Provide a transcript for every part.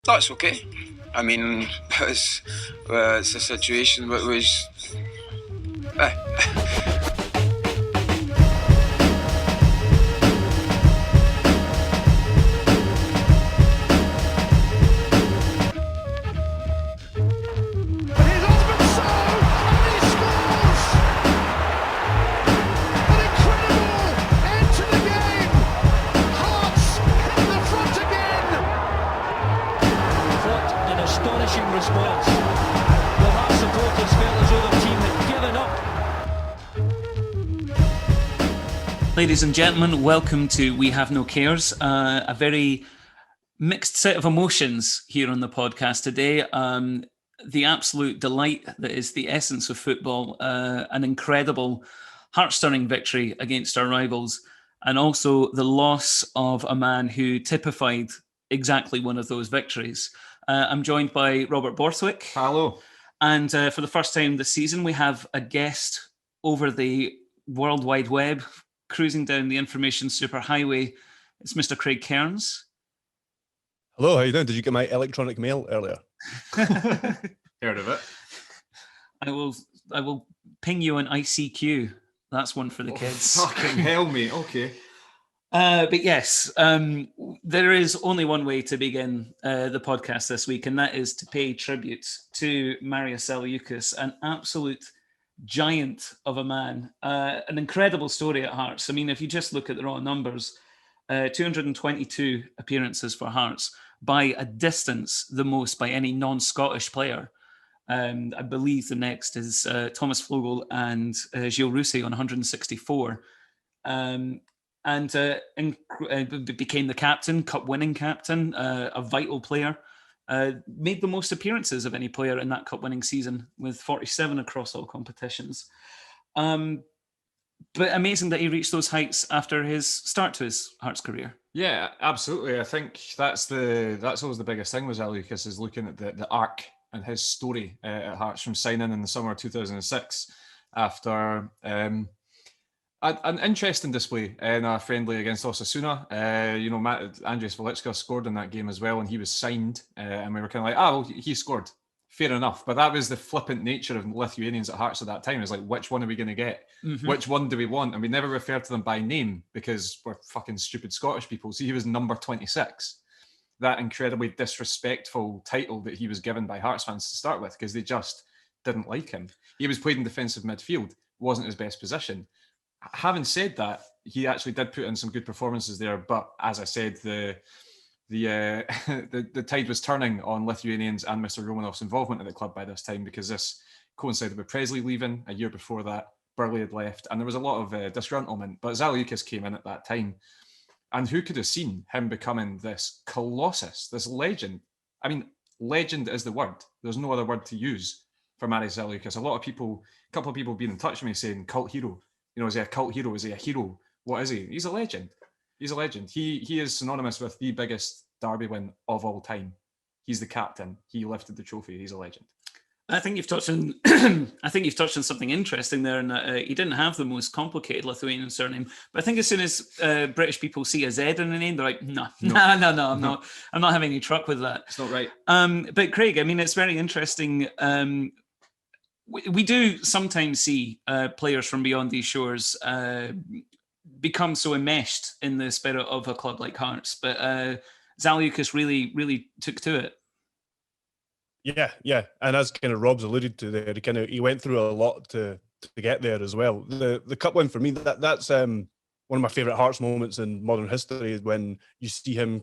That's okay. I mean, it's a situation that was. Ladies and gentlemen, welcome to We Have No Cares, a very mixed set of emotions here on the podcast today. The absolute delight that is the essence of football, an incredible, heart-stirring victory against our rivals, and also the loss of a man who typified exactly one of those victories. I'm joined by Robert Borthwick. Hello. And for the first time this season, we have a guest over the World Wide Web, cruising down the information superhighway. It's Mr. Craig Cairns. Hello, how you doing? Did you get my electronic mail earlier? Heard of it. I will ping you an ICQ. That's one for the kids. Fucking hell, mate. Okay. But yes, there is only one way to begin the podcast this week, and that is to pay tribute to Marius Žaliūkas, an absolute giant of a man, an incredible story at Hearts. I mean, if you just look at the raw numbers, 222 appearances for Hearts, by a distance the most by any non-Scottish player. I believe the next is Thomas Flogel and Gilles Rousset on 164. And became the captain, cup-winning captain, a vital player. Made the most appearances of any player in that cup-winning season with 47 across all competitions. But amazing that he reached those heights after his start to his Hearts career. Yeah, absolutely. I think that's always the biggest thing with Zaliukas, is looking at the arc and his story at Hearts from signing in the summer of 2006 after an interesting display in a friendly against Osasuna. Andres Zaliukas scored in that game as well, and he was signed, and we were kind of like, he scored. Fair enough. But that was the flippant nature of Lithuanians at Hearts at that time. It's like, which one are we going to get? Mm-hmm. Which one do we want? And we never referred to them by name because we're fucking stupid Scottish people. So he was number 26. That incredibly disrespectful title that he was given by Hearts fans to start with, because they just didn't like him. He was played in defensive midfield, wasn't his best position. Having said that, he actually did put in some good performances there. But as I said, the tide was turning on Lithuanians and Mr. Romanov's involvement at the club by this time, because this coincided with Presley leaving. A year before that, Burley had left, and there was a lot of disgruntlement. But Zaliukas came in at that time, and who could have seen him becoming this colossus, this legend? I mean, legend is the word. There's no other word to use for Marius Žaliūkas. A couple of people have been in touch with me saying cult hero. You know, is he a cult hero? Is he a hero? What is he? He's a legend. He's a legend. He is synonymous with the biggest derby win of all time. He's the captain. He lifted the trophy. He's a legend. I think you've touched on. Something interesting there, in that he didn't have the most complicated Lithuanian surname. But I think as soon as British people see a Z in the name, they're like, no, I'm not having any truck with that. It's not right. But Craig, I mean, it's very interesting. We do sometimes see players from beyond these shores become so enmeshed in the spirit of a club like Hearts, but Zaliukas really took to it. Yeah, and as kind of Rob's alluded to there, he went through a lot to get there as well. The cup win for me, that's one of my favourite Hearts moments in modern history, when you see him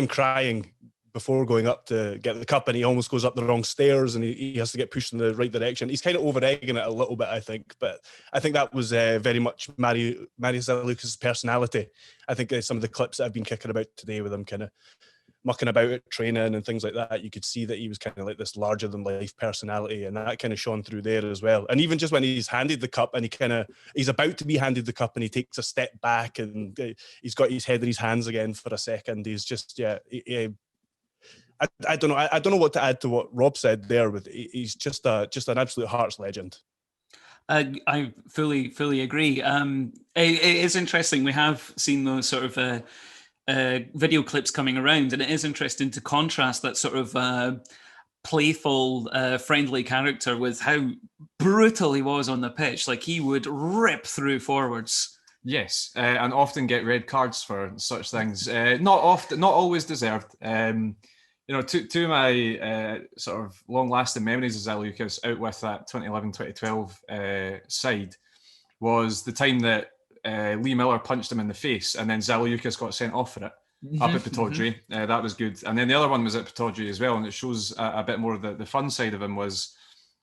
crying before going up to get the cup, and he almost goes up the wrong stairs, and he has to get pushed in the right direction. He's kind of over-egging it a little bit, I think, but I think that was very much Marius Žaliūkas' personality. I think some of the clips that I've been kicking about today with him kind of mucking about at training and things like that, you could see that he was kind of like this larger-than-life personality, and that kind of shone through there as well. And even just when he's handed the cup, and he's about to be handed the cup, and he takes a step back, and he's got his head in his hands again for a second. He's just, I don't know. I don't know what to add to what Rob said there. But he's just an absolute Hearts legend. I fully agree. It is interesting. We have seen those sort of video clips coming around, and it is interesting to contrast that sort of playful, friendly character with how brutal he was on the pitch. Like, he would rip through forwards. Yes, and often get red cards for such things. Not often, not always deserved. Two of my sort of long-lasting memories of Zaliukas out with that 2011-2012 side was the time that Lee Miller punched him in the face, and then Zaliukas got sent off for it up at Pittodrie. That was good. And then the other one was at Pittodrie as well, and it shows a bit more of the fun side of him. Was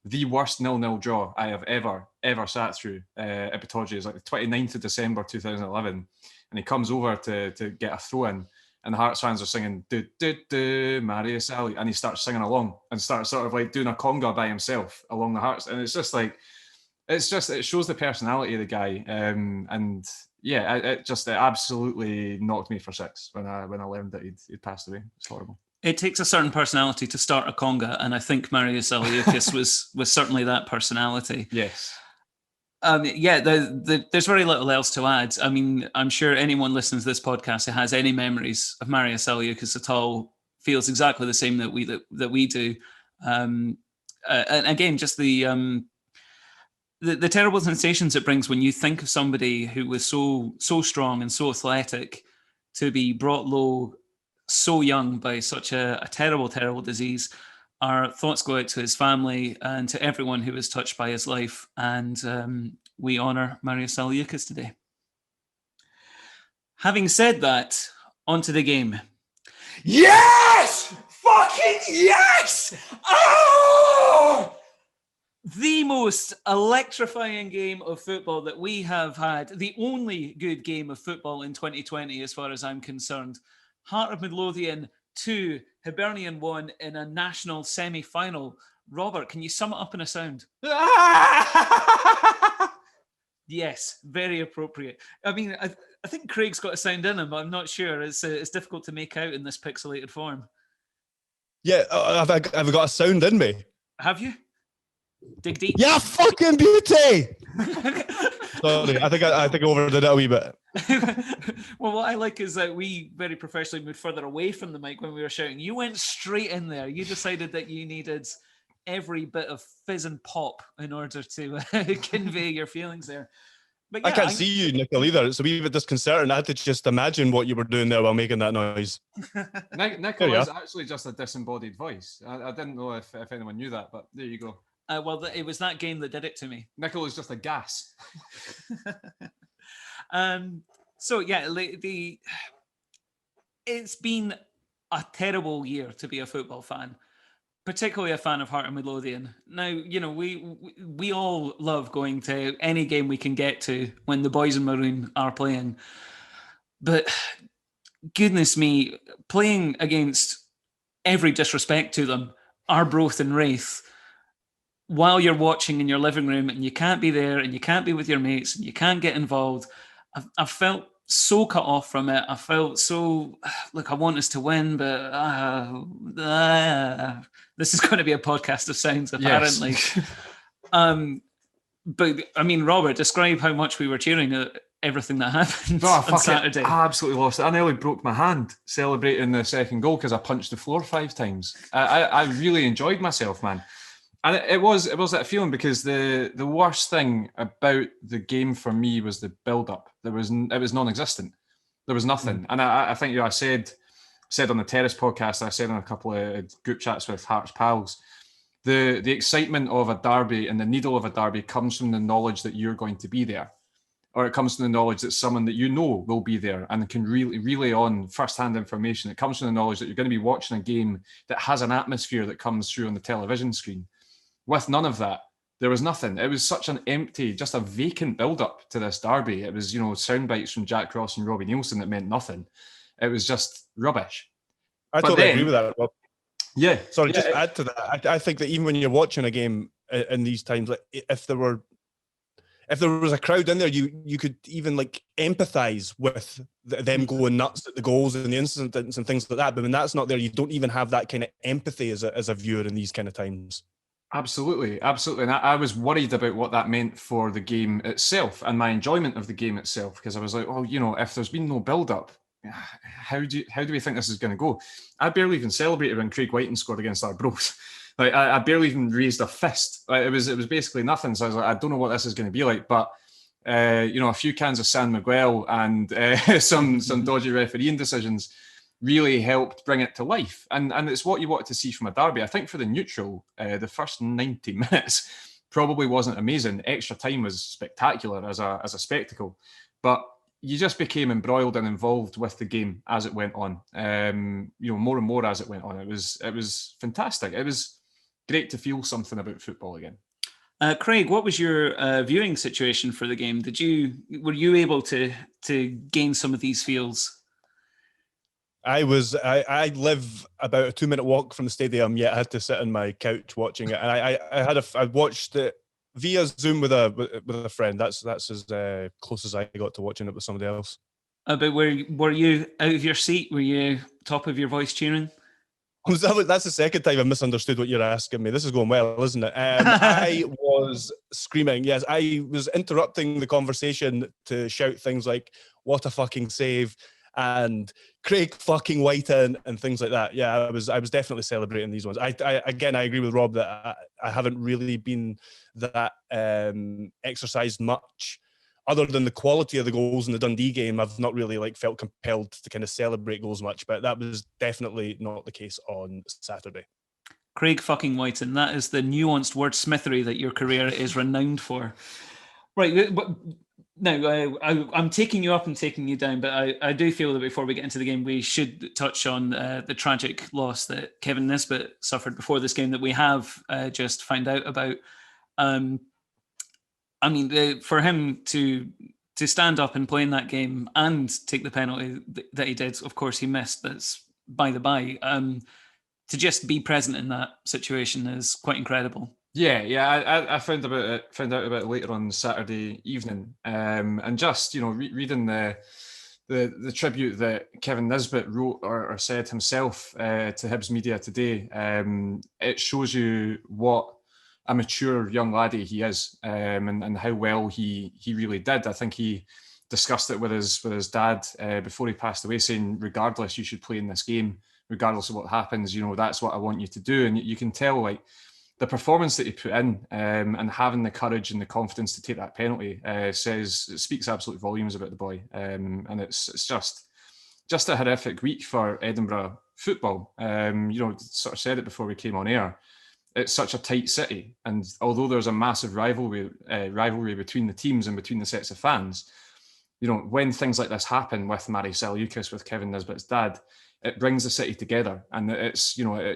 the worst 0-0 draw I have ever sat through at Pittodrie. It's like the 29th of December 2011, and he comes over to get a throw in, and the Hearts fans are singing "Do do do Marius Žaliūkas," and he starts singing along and starts sort of like doing a conga by himself along the Hearts, and it's just like, it shows the personality of the guy, and yeah, it absolutely knocked me for six when I learned that he'd passed away. It's horrible. It takes a certain personality to start a conga, and I think Marius Žaliūkas was certainly that personality. Yes. There's very little else to add. I mean, I'm sure anyone listening to this podcast who has any memories of Marius Žaliūkas at all feels exactly the same that we do. And again, just the terrible sensations it brings when you think of somebody who was so strong and so athletic to be brought low so young by such a terrible, terrible disease. Our thoughts go out to his family and to everyone who was touched by his life. And we honour Marius Žaliūkas today. Having said that, on to the game. Yes! Fucking yes! Oh! The most electrifying game of football that we have had. The only good game of football in 2020, as far as I'm concerned. Heart of Midlothian 2, Hibernian 1 in a national semi-final. Robert, can you sum it up in a sound? Yes, very appropriate. I mean, I think Craig's got a sound in him, but I'm not sure. It's difficult to make out in this pixelated form. Yeah, have I got a sound in me? Have you? Dig deep. Yeah, fucking beauty! Sorry, I think I overdid it a wee bit. Well, what I like is that we very professionally moved further away from the mic when we were shouting. You went straight in there. You decided that you needed every bit of fizz and pop in order to convey your feelings there. But yeah, I can't see you, Nickel, either. It's a wee bit disconcerting. I had to just imagine what you were doing there while making that noise. Nickel is actually just a disembodied voice. I didn't know if anyone knew that, but there you go. Well, it was that game that did it to me. Nickel is just a gas. So yeah, it's been a terrible year to be a football fan, particularly a fan of Heart of Midlothian. Now, you know, we all love going to any game we can get to when the boys in maroon are playing, but goodness me, playing against, every disrespect to them, Arbroath and Wraith, while you're watching in your living room and you can't be there and you can't be with your mates and you can't get involved, I felt so cut off from it. I felt so, look, I want us to win, but this is going to be a podcast of sounds, apparently. Yes. But I mean, Robert, describe how much we were cheering at everything that happened on Saturday. I absolutely lost it. I nearly broke my hand celebrating the second goal because I punched the floor 5 times. I really enjoyed myself, man. And it was that feeling, because the worst thing about the game for me was the build-up. It was non-existent. There was nothing. And I think, I said on the Terrace podcast, I said on a couple of group chats with Hearts pals, the excitement of a derby and the needle of a derby comes from the knowledge that you're going to be there. Or it comes from the knowledge that someone that you know will be there and can really relay on first-hand information. It comes from the knowledge that you're going to be watching a game that has an atmosphere that comes through on the television screen. With none of that, there was nothing. It was such an empty, just a vacant build-up to this derby. It was, sound bites from Jack Ross and Robbie Nielsen that meant nothing. It was just rubbish. I totally agree with that, Rob. Yeah. Sorry, just add to that. I think that even when you're watching a game in these times, like if there was a crowd in there, you could even like empathise with them going nuts at the goals and the incidents and things like that. But when that's not there, you don't even have that kind of empathy as a viewer in these kind of times. Absolutely. And I was worried about what that meant for the game itself and my enjoyment of the game itself, because I was like, if there's been no build-up, how do we think this is going to go? I barely even celebrated when Craig Whiten scored against Arbroath. Like I barely even raised a fist. Like, it was basically nothing. So I was like, I don't know what this is going to be like. But a few cans of San Miguel and some dodgy refereeing decisions really helped bring it to life. And it's what you want to see from a derby. I think for the neutral, the first 90 minutes probably wasn't amazing. Extra time was spectacular as a spectacle, but you just became embroiled and involved with the game as it went on. More and more as it went on. It was fantastic. It was great to feel something about football again. Craig, what was your viewing situation for the game? Were you able to gain some of these feels? I live about a 2-minute walk from the stadium, yet I had to sit on my couch watching it. And I watched it via Zoom with a friend. That's as close as I got to watching it with somebody else. But were you out of your seat? Were you top of your voice cheering? That's the second time I misunderstood what you're asking me. This is going well, isn't it? I was screaming. Yes, I was interrupting the conversation to shout things like, "What a fucking save!" and Craig fucking Whiten and things like that. Yeah, I was definitely celebrating these ones. I agree with Rob that I haven't really been that exercised much. Other than the quality of the goals in the Dundee game, I've not really felt compelled to kind of celebrate goals much, but that was definitely not the case on Saturday. Craig fucking Whiten, that is the nuanced wordsmithery that your career is renowned for. Right, but no, I'm taking you up and taking you down, but I do feel that before we get into the game, we should touch on the tragic loss that Kevin Nisbet suffered before this game that we have just found out about. For him to stand up and play in that game and take the penalty that he did, of course he missed, that's by the by, to just be present in that situation is quite incredible. Yeah. I found out about it later on Saturday evening, and just reading the tribute that Kevin Nisbet wrote or said himself to Hibs media today. It shows you what a mature young laddie he is, and how well he really did. I think he discussed it with his dad before he passed away, saying, regardless, you should play in this game, regardless of what happens. That's what I want you to do. And you can tell the performance that he put in, and having the courage and the confidence to take that penalty speaks absolute volumes about the boy. And it's just a horrific week for Edinburgh football. Sort of said it before we came on air. It's such a tight city, and although there's a massive rivalry between the teams and between the sets of fans, when things like this happen with Marius Žaliūkas, with Kevin Nisbet's dad, it brings the city together, and it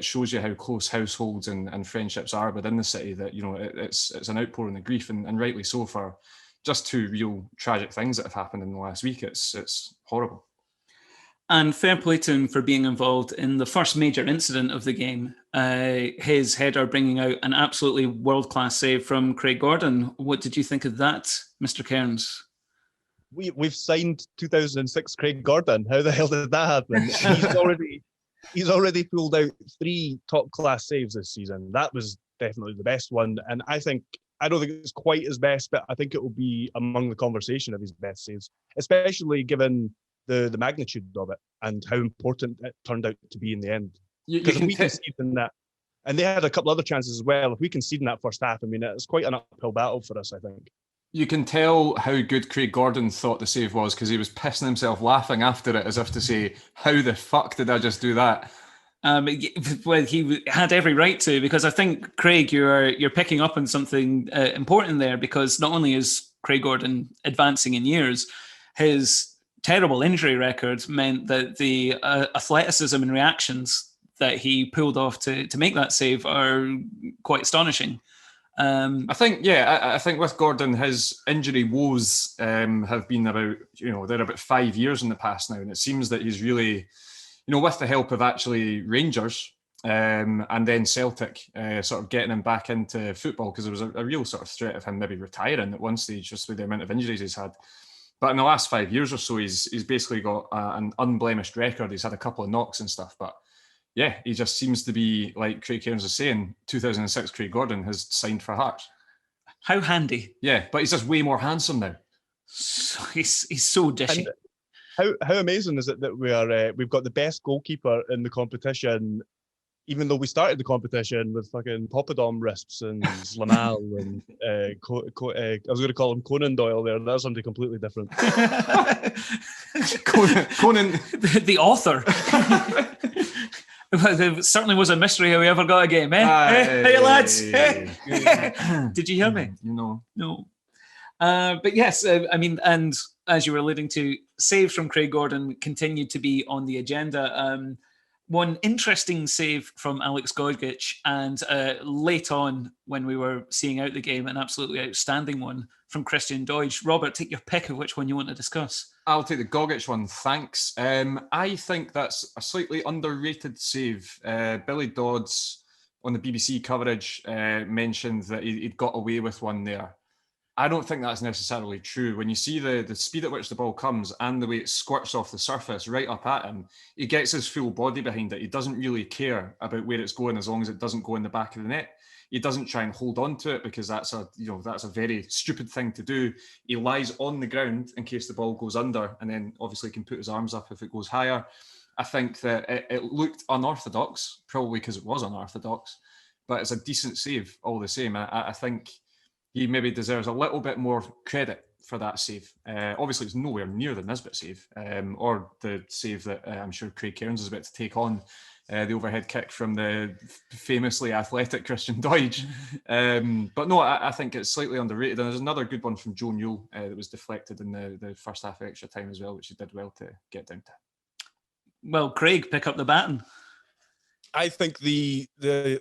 shows you how close households and friendships are within the city. That it's an outpouring of grief, and rightly so, for just two real tragic things that have happened in the last week. It's horrible. And fair play to him for being involved in the first major incident of the game. His header bringing out an absolutely world-class save from Craig Gordon. What did you think of that, Mr. Cairns? We've signed 2006 Craig Gordon. How the hell did that happen? He's already pulled out 3 top-class saves this season. That was definitely the best one. And I don't think it's quite his best, but I think it will be among the conversation of his best saves, especially given the magnitude of it and how important it turned out to be in the end. Because if we concede in that, and they had a couple other chances as well, if we concede in that first half, it's quite an uphill battle for us, I think. You can tell how good Craig Gordon thought the save was, because he was pissing himself laughing after it, as if to say, how the fuck did I just do that? Well, he had every right to, because I think, Craig, you're picking up on something important there, because not only is Craig Gordon advancing in years, his terrible injury record meant that the athleticism and reactions that he pulled off to make that save are quite astonishing. I think with Gordon, his injury woes have been about, they're about 5 years in the past now, and it seems that he's really, with the help of actually Rangers and then Celtic sort of getting him back into football, because there was a real sort of threat of him maybe retiring at one stage just with the amount of injuries he's had. But in the last 5 years or so, he's basically got an unblemished record. He's had a couple of knocks and stuff, but yeah, he just seems to be, like Craig Cairns is saying, 2006 Craig Gordon has signed for Hearts. How handy. Yeah, but he's just way more handsome now. He's so dishy. How amazing is it that we've got the best goalkeeper in the competition, even though we started the competition with fucking Poppadom wrists and Lamal and I was going to call him Conan Doyle there. That's something completely different. Conan. The author. It certainly was a mystery how we ever got a game, eh? Hey, lads. Did you hear me? No. But yes, I mean, and as you were alluding to, saves from Craig Gordon continued to be on the agenda. One interesting save from Alex Gogic, and late on when we were seeing out the game, an absolutely outstanding one from Christian Deutsch. Robert, take your pick of which one you want to discuss. I'll take the Gogic one, thanks. I think that's a slightly underrated save. Billy Dodds on the BBC coverage mentioned that he'd got away with one there. I don't think that's necessarily true. When you see the speed at which the ball comes and the way it squirts off the surface right up at him, he gets his full body behind it. He doesn't really care about where it's going as long as it doesn't go in the back of the net. He doesn't try and hold on to it because that's a very stupid thing to do. He lies on the ground in case the ball goes under, and then obviously can put his arms up if it goes higher. I think that it looked unorthodox, probably because it was unorthodox, but it's a decent save all the same. I think he maybe deserves a little bit more credit for that save. Obviously, it's nowhere near the Nisbet save, or the save that I'm sure Craig Cairns is about to take on, the overhead kick from the famously athletic Christian Deutsch. But no, I think it's slightly underrated. And there's another good one from Joe Newell that was deflected in the first half of extra time as well, which he did well to get down to. Well, Craig, pick up the baton. I think the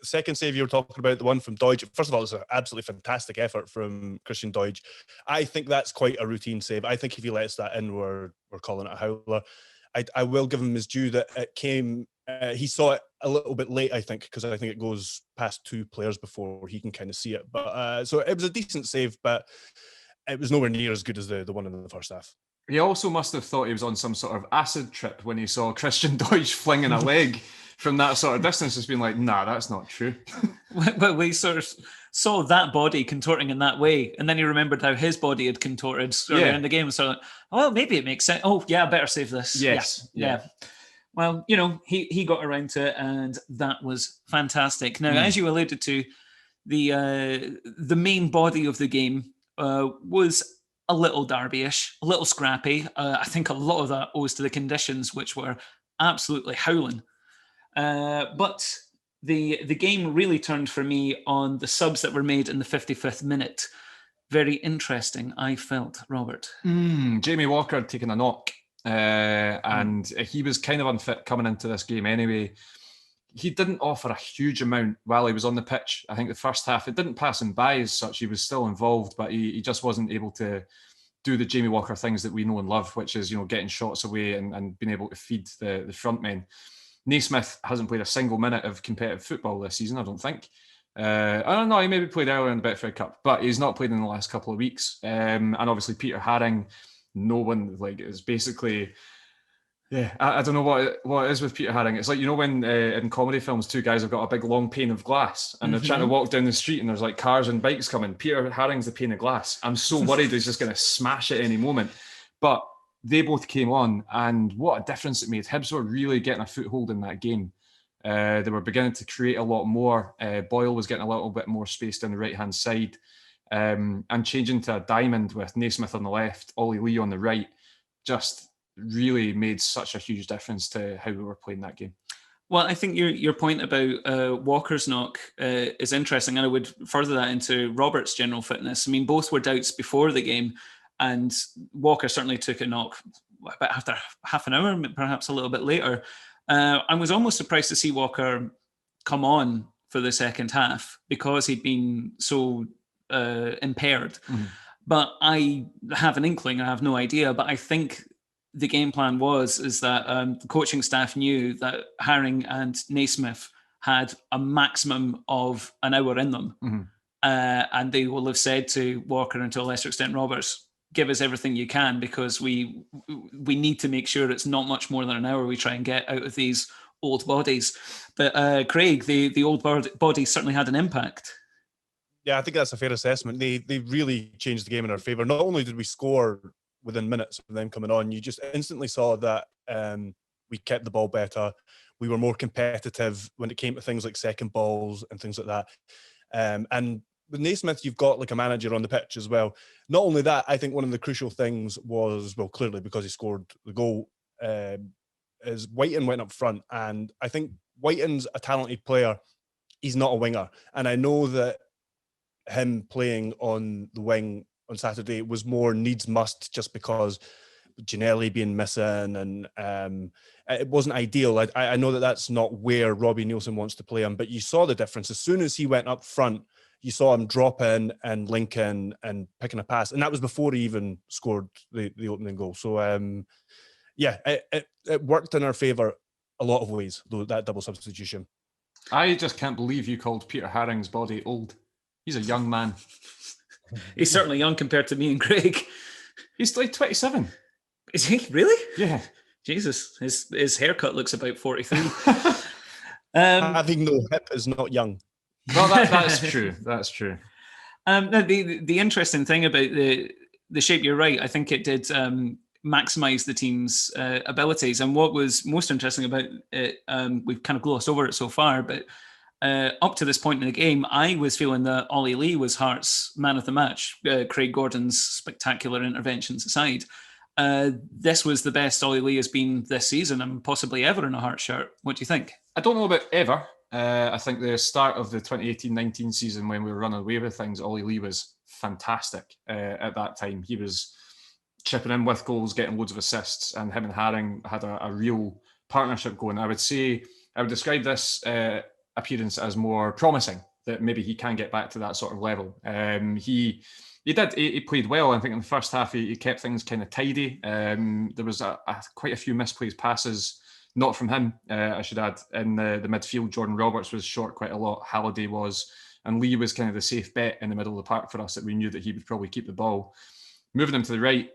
second save you were talking about, the one from Deutsch, first of all, it's an absolutely fantastic effort from Christian Deutsch. I think that's quite a routine save. I think if he lets that in, we're calling it a howler. I will give him his due that it came, he saw it a little bit late, I think, because I think it goes past two players before he can kind of see it. But so it was a decent save, but it was nowhere near as good as the one in the first half. He also must have thought he was on some sort of acid trip when he saw Christian Deutsch flinging a leg from that sort of distance. It's been like, nah, that's not true. Well, we sort of saw that body contorting in that way, and then he remembered how his body had contorted earlier in the game. So, like, oh, well, maybe it makes sense. Oh, yeah, I better save this. Yes. Yeah. Well, he got around to it, and that was fantastic. Now, as you alluded to, the main body of the game was a little derby-ish, a little scrappy. I think a lot of that owes to the conditions, which were absolutely howling. But the game really turned for me on the subs that were made in the 55th minute. Very interesting, I felt, Robert. Jamie Walker had taken a knock, and he was kind of unfit coming into this game anyway. He didn't offer a huge amount while he was on the pitch. I think the first half, it didn't pass him by as such. He was still involved, but he just wasn't able to do the Jamie Walker things that we know and love, which is, getting shots away and being able to feed the front men. Naismith hasn't played a single minute of competitive football this season, I don't think. I don't know, he maybe played earlier in the Betfred Cup, but he's not played in the last couple of weeks. And obviously Peter Haring, no one is basically... Yeah, I don't know what it is with Peter Haring. It's like, when in comedy films, two guys have got a big long pane of glass and they're trying to walk down the street and there's like cars and bikes coming. Peter Haring's the pane of glass. I'm so worried he's just going to smash it any moment. But they both came on, and what a difference it made. Hibs were really getting a foothold in that game. They were beginning to create a lot more. Boyle was getting a little bit more space down the right-hand side, and changing to a diamond with Naismith on the left, Ollie Lee on the right, just really made such a huge difference to how we were playing that game. Well, I think your point about Walker's knock is interesting, and I would further that into Robert's general fitness. I mean, both were doubts before the game, and Walker certainly took a knock about after half an hour, perhaps a little bit later. I was almost surprised to see Walker come on for the second half because he'd been so impaired. But I have an inkling, I have no idea, but I think the game plan is that the coaching staff knew that Haring and Naismith had a maximum of an hour in them. And they will have said to Walker, and to a lesser extent Roberts, give us everything you can, because we need to make sure it's not much more than an hour we try and get out of these old bodies. But Craig, the old bodies certainly had an impact. Yeah, I think that's a fair assessment. They really changed the game in our favour. Not only did we score within minutes of them coming on. You just instantly saw that we kept the ball better. We were more competitive when it came to things like second balls and things like that. And with Naismith, you've got like a manager on the pitch as well. Not only that, I think one of the crucial things was, well, clearly because he scored the goal, is Whiten went up front. And I think Whiten's a talented player. He's not a winger. And I know that him playing on the wing on Saturday was more needs must, just because Ginelli being missing, and it wasn't ideal. I know that that's not where Robbie Nielsen wants to play him, but you saw the difference. As soon as he went up front, you saw him drop in and link in and picking a pass. And that was before he even scored the opening goal. So, it worked in our favour a lot of ways, though, that double substitution. I just can't believe you called Peter Haring's body old. He's a young man. He's certainly young compared to me and Craig. He's like 27. Is he? Really? Yeah. Jesus, his haircut looks about 43. Having no hip is not young. Well, that's true. That's true. No, the interesting thing about the shape, you're right. I think it did maximise the team's abilities. And what was most interesting about it, we've kind of glossed over it so far, but up to this point in the game, I was feeling that Ollie Lee was Hearts' man of the match. Craig Gordon's spectacular interventions aside, this was the best Ollie Lee has been this season and possibly ever in a Hearts shirt. What do you think? I don't know about ever. I think the start of the 2018-19 season, when we were running away with things, Ollie Lee was fantastic at that time. He was chipping in with goals, getting loads of assists, and him and Haring had a real partnership going. I would describe this appearance as more promising, that maybe he can get back to that sort of level. He played well. I think in the first half he kept things kind of tidy. There was quite a few misplaced passes, not from him, I should add. In the midfield, Jordan Roberts was short quite a lot. Halliday was, and Lee was kind of the safe bet in the middle of the park for us, that we knew that he would probably keep the ball. Moving him to the right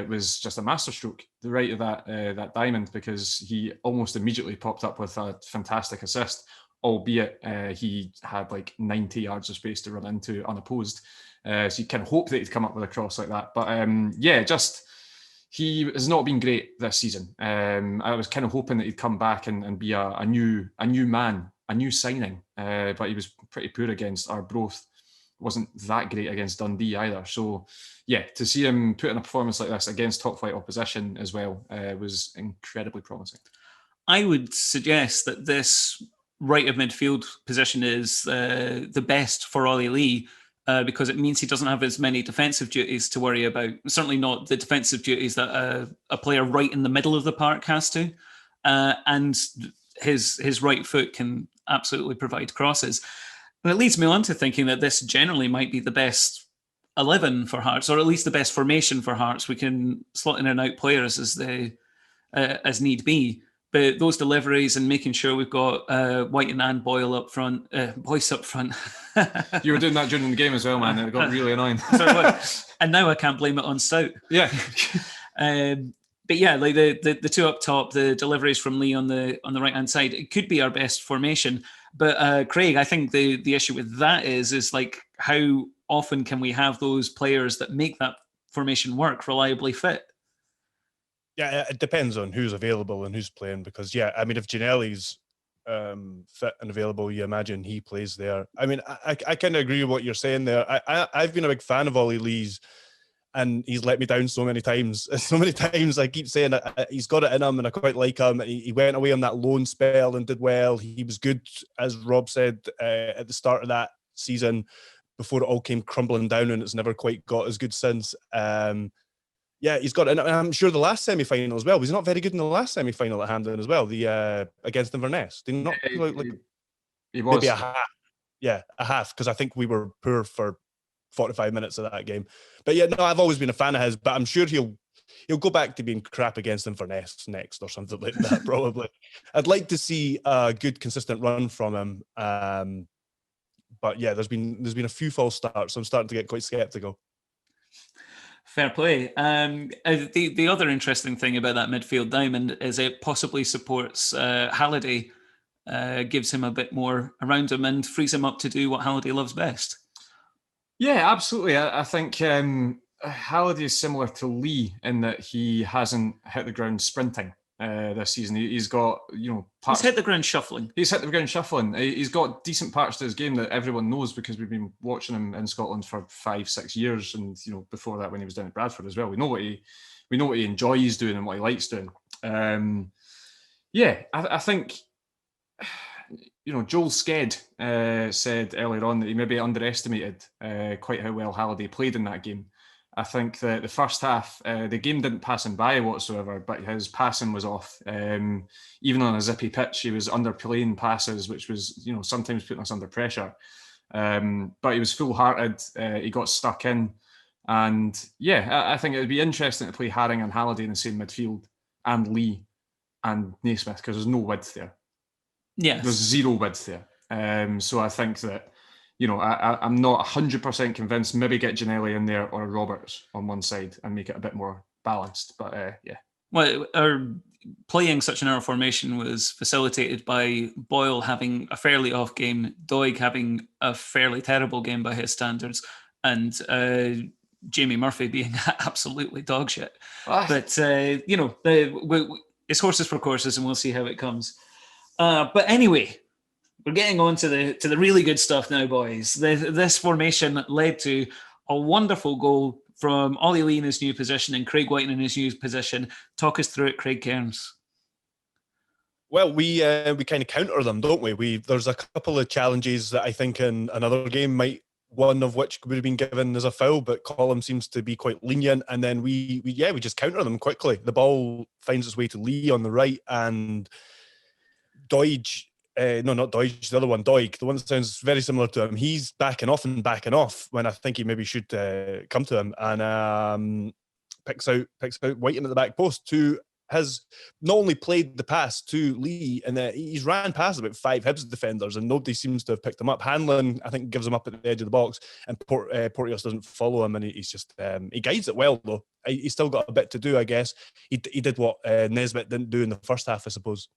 was just a masterstroke, the right of that diamond, because he almost immediately popped up with a fantastic assist, albeit he had like 90 yards of space to run into unopposed. So you can hope that he'd come up with a cross like that. But he has not been great this season. I was kind of hoping that he'd come back and be a new man, a new signing. But he was pretty poor against Arbroath. Wasn't that great against Dundee either. So yeah, to see him put in a performance like this against top flight opposition as well was incredibly promising. I would suggest that this right of midfield position is the best for Ollie Lee, because it means he doesn't have as many defensive duties to worry about. Certainly not the defensive duties that a player right in the middle of the park has to. And his right foot can absolutely provide crosses. And it leads me on to thinking that this generally might be the best 11 for Hearts, or at least the best formation for Hearts. We can slot in and out players as need be. But those deliveries and making sure we've got Whiten and Boyce up front. You were doing that during the game as well, man. It got really annoying. And now I can't blame it on Stout. Yeah. But yeah, like the two up top, the deliveries from Lee on the right hand side, it could be our best formation. But Craig, I think the issue with that is like, how often can we have those players that make that formation work reliably fit? Yeah, it depends on who's available and who's playing, because, yeah, I mean, if Ginelli's fit and available, you imagine he plays there. I mean, I kind of agree with what you're saying there. I've been a big fan of Ollie Lee's, and he's let me down so many times. So many times I keep saying he's got it in him and I quite like him. He went away on that loan spell and did well. He was good, as Rob said, at the start of that season before it all came crumbling down, and it's never quite got as good since. Yeah, he's got it. And I'm sure the last semi-final as well. He's not very good in the last semi-final at Hampden as well, the against Inverness. Did he not? He was. Maybe a half. Yeah, a half, because I think we were poor for 45 minutes of that game. But yeah, no, I've always been a fan of his, but I'm sure he'll go back to being crap against Inverness next or something like that, probably. I'd like to see a good, consistent run from him. But yeah, there's been a few false starts, so I'm starting to get quite sceptical. Fair play. The other interesting thing about that midfield diamond is it possibly supports Halliday, gives him a bit more around him and frees him up to do what Halliday loves best. Yeah, absolutely. I think Halliday is similar to Lee in that he hasn't hit the ground sprinting this season. He's got, he's hit the ground shuffling. He's hit the ground shuffling. He's got decent parts to his game that everyone knows because we've been watching him in Scotland for 5-6 years, and before that when he was down at Bradford as well. We know what he enjoys doing and what he likes doing. I think. Joel Sked said earlier on that he maybe underestimated quite how well Halliday played in that game. I think that the first half, the game didn't pass him by whatsoever, but his passing was off. Even on a zippy pitch, he was underplaying passes, which was, sometimes putting us under pressure. But he was full-hearted. He got stuck in. And I think it would be interesting to play Haring and Halliday in the same midfield, and Lee and Naismith, because there's no width there. Yes. There's zero width there. So I think that, I'm not 100% convinced. Maybe get Ginnelly in there or Roberts on one side and make it a bit more balanced. But Well, our playing such an narrow formation was facilitated by Boyle having a fairly off game, Doig having a fairly terrible game by his standards, and Jamie Murphy being absolutely dog shit. But it's horses for courses, and we'll see how it comes. But anyway, we're getting on to the really good stuff now, boys. This formation led to a wonderful goal from Ollie Lee in his new position and Craig Whiten in his new position. Talk us through it, Craig Cairns. Well, we kind of counter them, don't we? There's a couple of challenges that I think in another game one of which would have been given as a foul, but Colum seems to be quite lenient, and then we just counter them quickly. The ball finds its way to Lee on the right, and Doig, not Doig, the other one, Doig, the one that sounds very similar to him, he's backing off when I think he maybe should come to him, and picks out Whiten at the back post, who has not only played the pass to Lee, and he's ran past about 5 Hibs defenders, and nobody seems to have picked him up. Hanlon, I think, gives him up at the edge of the box, and Porteous doesn't follow him, and he's just he guides it well, though. He's still got a bit to do, I guess. He did what Nesbitt didn't do in the first half, I suppose.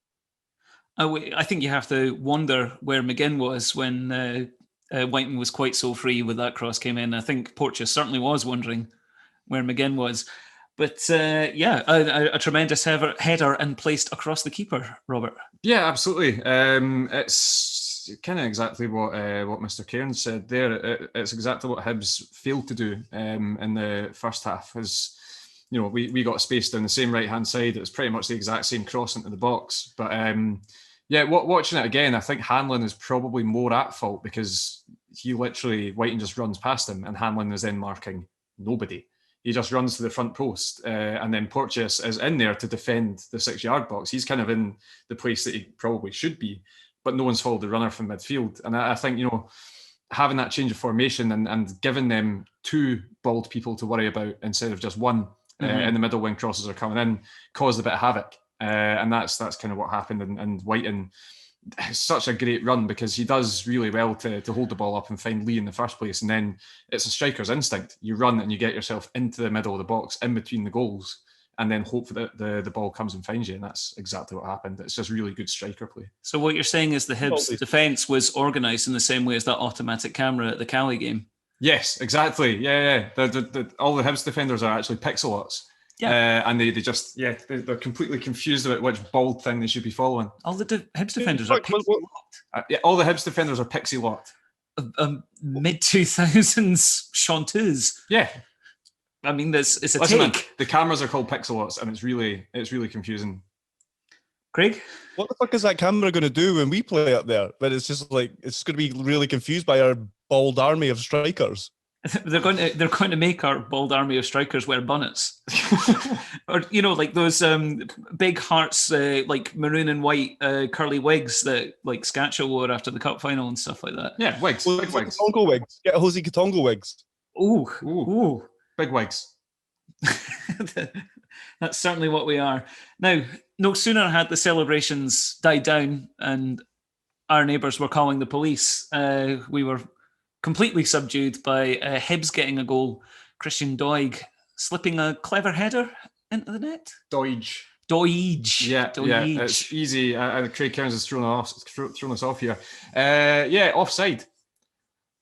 I think you have to wonder where McGinn was when Whiten was quite so free with that cross came in. I think Porteous certainly was wondering where McGinn was. But a tremendous header and placed across the keeper, Robert. Yeah, absolutely. It's kind of exactly what Mr. Cairns said there. It's exactly what Hibs failed to do in the first half. We got space down the same right-hand side. It was pretty much the exact same cross into the box. But watching it again, I think Hanlon is probably more at fault because Whiten just runs past him and Hanlon is then marking nobody. He just runs to the front post and then Porteous is in there to defend the 6-yard box. He's kind of in the place that he probably should be, but no one's followed the runner from midfield. And I think, having that change of formation and giving them 2 bald people to worry about instead of just one in the middle when crosses are coming in caused a bit of havoc. And that's kind of what happened. And Whiten has such a great run because he does really well to hold the ball up and find Lee in the first place. And then it's a striker's instinct. You run and you get yourself into the middle of the box, in between the goals, and then hope that the ball comes and finds you. And that's exactly what happened. It's just really good striker play. So what you're saying is the Hibs defence was organised in the same way as that automatic camera at the Cali game? Yes, exactly. Yeah. All the Hibs defenders are actually pixelots. Yeah. And they're completely confused about which bald thing they should be following. All the Hibs defenders are pixie-locked. All the Hibs defenders are pixie-locked. Mid-2000s chanteuse. Yeah. I mean, it's a Listen, take. Man, the cameras are called pixelots, and it's really confusing. Craig? What the fuck is that camera going to do when we play up there? But it's just like, it's going to be really confused by our bald army of strikers. They're going to make our bald army of strikers wear bonnets, or like those big hearts, like maroon and white curly wigs that like Scatcha wore after the cup final and stuff like that. Yeah, wigs, big wigs. Katongo wigs. Get Jose Katongo wigs. Ooh, big wigs. That's certainly what we are. Now, no sooner had the celebrations died down and our neighbours were calling the police, we were completely subdued by Hibs getting a goal. Christian Doig slipping a clever header into the net. Doig. Yeah, it's easy. Craig Cairns has thrown us off here. Offside.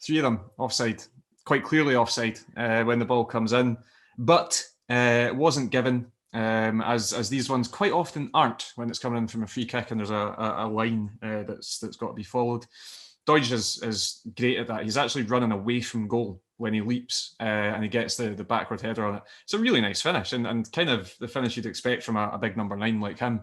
3 of them offside. Quite clearly offside when the ball comes in. but it wasn't given, as these ones quite often aren't when it's coming in from a free kick and there's a line that's got to be followed. Doidge is great at that. He's actually running away from goal when he leaps and he gets the backward header on it. It's a really nice finish and kind of the finish you'd expect from a big number 9 like him.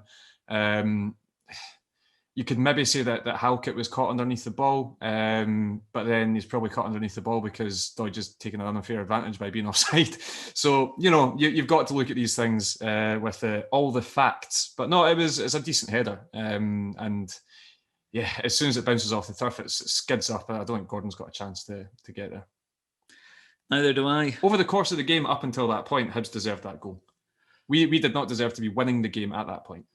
You could maybe say that Halkett was caught underneath the ball, but then he's probably caught underneath the ball because Doidge is taking an unfair advantage by being offside. So, you've got to look at these things with all the facts. But no, it's a decent header. And yeah, as soon as it bounces off the turf, it skids up. I don't think Gordon's got a chance to get there. Neither do I. Over the course of the game, up until that point, Hibs deserved that goal. We did not deserve to be winning the game at that point,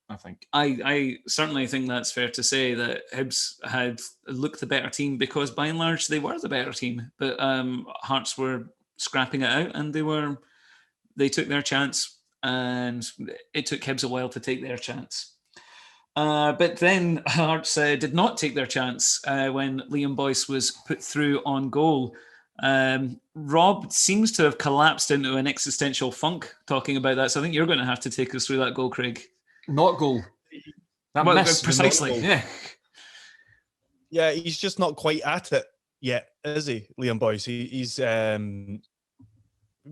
I think. I certainly think that's fair to say that Hibs had looked the better team because by and large they were the better team. But Hearts were scrapping it out and they took their chance and it took Hibs a while to take their chance. But then Hearts did not take their chance when Liam Boyce was put through on goal. Rob seems to have collapsed into an existential funk talking about that. So I think you're going to have to take us through that goal, Craig. Not goal. That miss, precisely. Yeah. Yeah, he's just not quite at it yet, is he, Liam Boyce? He's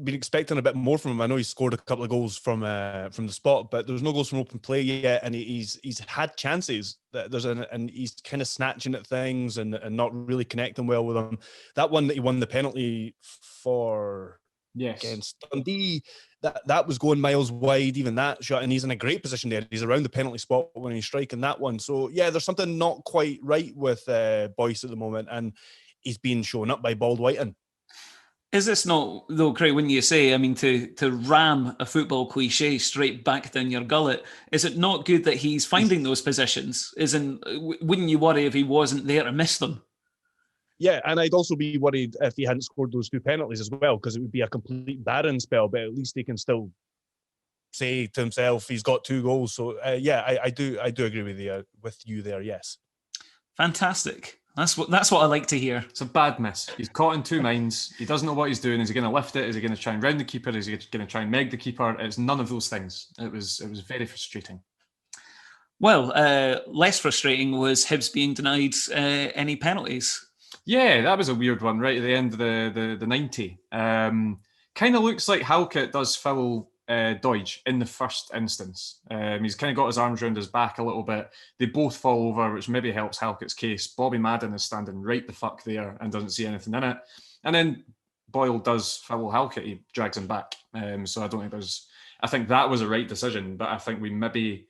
been expecting a bit more from him. I know he's scored a couple of goals from the spot, but there's no goals from open play yet, and he's had chances. And he's kind of snatching at things and not really connecting well with them. That one that he won the penalty for against Dundee, that was going miles wide, even that shot, and he's in a great position there. He's around the penalty spot when he's striking that one. So yeah, there's something not quite right with Boyce at the moment, and he's being shown up by Bald Whiting. Is this not, though, Craig, wouldn't you say, I mean, to ram a football cliche straight back down your gullet, is it not good that he's finding those positions? Wouldn't you worry if he wasn't there to miss them? Yeah, and I'd also be worried if he hadn't scored those 2 penalties as well, because it would be a complete barren spell, but at least he can still say to himself he's got 2 goals. So, I do agree with you there, yes. Fantastic. That's what I like to hear. It's a bad miss. He's caught in 2 minds. He doesn't know what he's doing. Is he going to lift it? Is he going to try and round the keeper? Is he going to try and meg the keeper? It's none of those things. It was very frustrating. Well, less frustrating was Hibs being denied any penalties. Yeah, that was a weird one right at the end of the 90. Kind of looks like Halkett does foul Doidge in the first instance. He's kind of got his arms around his back a little bit. They both fall over, which maybe helps Halkett's case. Bobby Madden is standing right the fuck there and doesn't see anything in it. And then Boyle does foul Halkett. He drags him back. So I don't think I think that was a right decision, but I think we maybe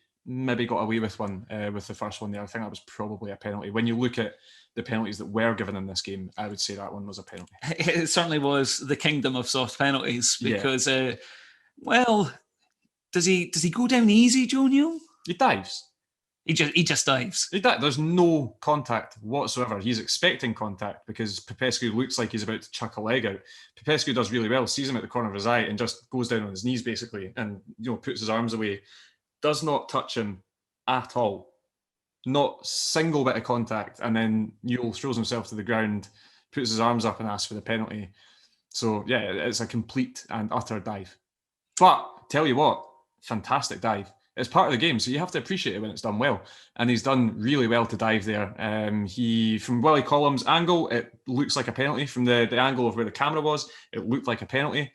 got away with one with the first one there. I think that was probably a penalty. When you look at the penalties that were given in this game, I would say that one was a penalty. It certainly was the kingdom of soft penalties because... well, does he go down easy, Joe Newell? He dives. He just dives. There's no contact whatsoever. He's expecting contact because Popescu looks like he's about to chuck a leg out. Popescu does really well, sees him at the corner of his eye and just goes down on his knees basically and puts his arms away. Does not touch him at all. Not single bit of contact. And then Newell throws himself to the ground, puts his arms up and asks for the penalty. So yeah, it's a complete and utter dive. But tell you what, fantastic dive. It's part of the game, so you have to appreciate it when it's done well. And he's done really well to dive there. From Willie Collum's angle, it looks like a penalty. From the angle of where the camera was, it looked like a penalty.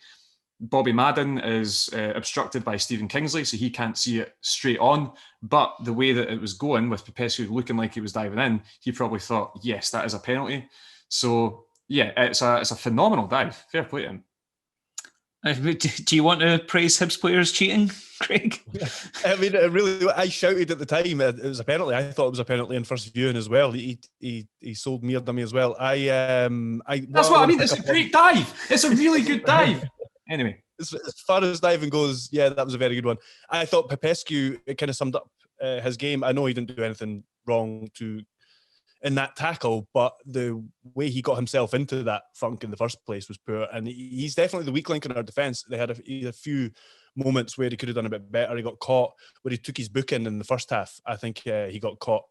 Bobby Madden is obstructed by Stephen Kingsley, so he can't see it straight on. But the way that it was going, with Popescu looking like he was diving in, he probably thought, yes, that is a penalty. So yeah, it's a phenomenal dive. Fair play to him. Do you want to praise Hibs players cheating, Craig? I mean, I shouted at the time it was a penalty. I thought it was a penalty in first viewing as well. He sold me as well. That's what I mean. It's a great dive. It's a really good dive. Anyway, as far as diving goes, yeah, that was a very good one. I thought Popescu, it kind of summed up his game. I know he didn't do anything wrong in that tackle, but the way he got himself into that funk in the first place was poor, and he's definitely the weak link in our defence. He had a few moments where he could have done a bit better. He got caught where he took his booking in the first half. I think he got caught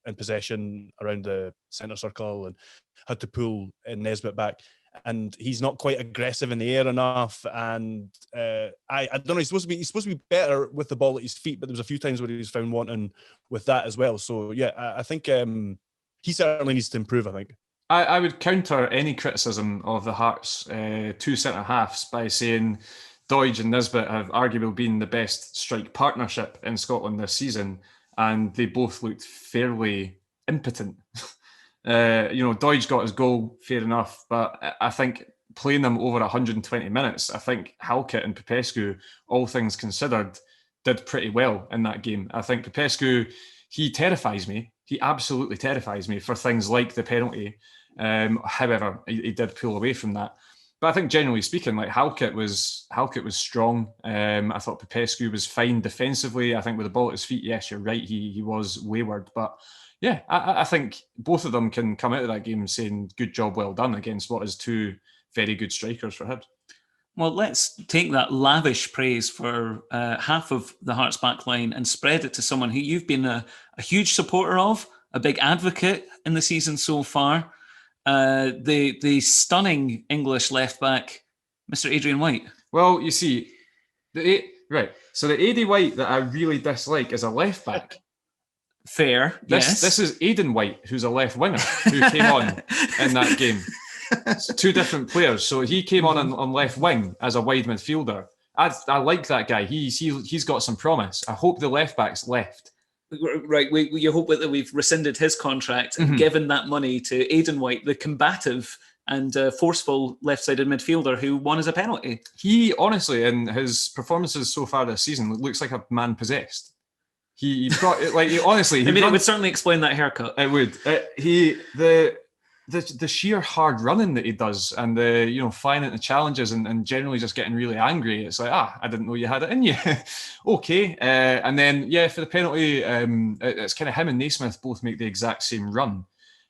in possession around the centre circle and had to pull Nesbitt back. and he's not quite aggressive in the air enough. And I don't know. He's supposed to be better with the ball at his feet, but there was a few times where he was found wanting with that as well. So yeah, I think he certainly needs to improve. I think. I would counter any criticism of the Hearts' two centre halves by saying Doidge and Nisbet have arguably been the best strike partnership in Scotland this season, and they both looked fairly impotent. Doidge got his goal, fair enough, but I think playing them over 120 minutes, I think Halkett and Popescu, all things considered, did pretty well in that game. I think Popescu, he terrifies me. He absolutely terrifies me for things like the penalty. However, he did pull away from that. But I think generally speaking, like Halkett was strong. I thought Popescu was fine defensively. I think with the ball at his feet, yes, you're right, he was wayward. But yeah, I think both of them can come out of that game saying good job, well done, against what is two very good strikers for Hibs. Well, let's take that lavish praise for half of the Hearts back line and spread it to someone who you've been a huge supporter of, a big advocate in the season so far. The stunning English left back, Mr. Adrian White. Well, you see, so the AD White that I really dislike is a left back. Fair, yes. This is Aidan White, who's a left winger, who came on in that game. It's two different players. So he came on left wing as a wide midfielder. I like that guy. He's got some promise. I hope the left back's left. Right, you hope that we've rescinded his contract and given that money to Aidan White, the combative and forceful left-sided midfielder who won as a penalty. He honestly, in his performances so far this season, looks like a man possessed. He honestly. I mean, it would certainly explain that haircut. It would. The sheer hard running that he does, and the flying into challenges and generally just getting really angry. It's like, I didn't know you had it in you. Okay, and then for the penalty, it's kind of him and Naismith both make the exact same run,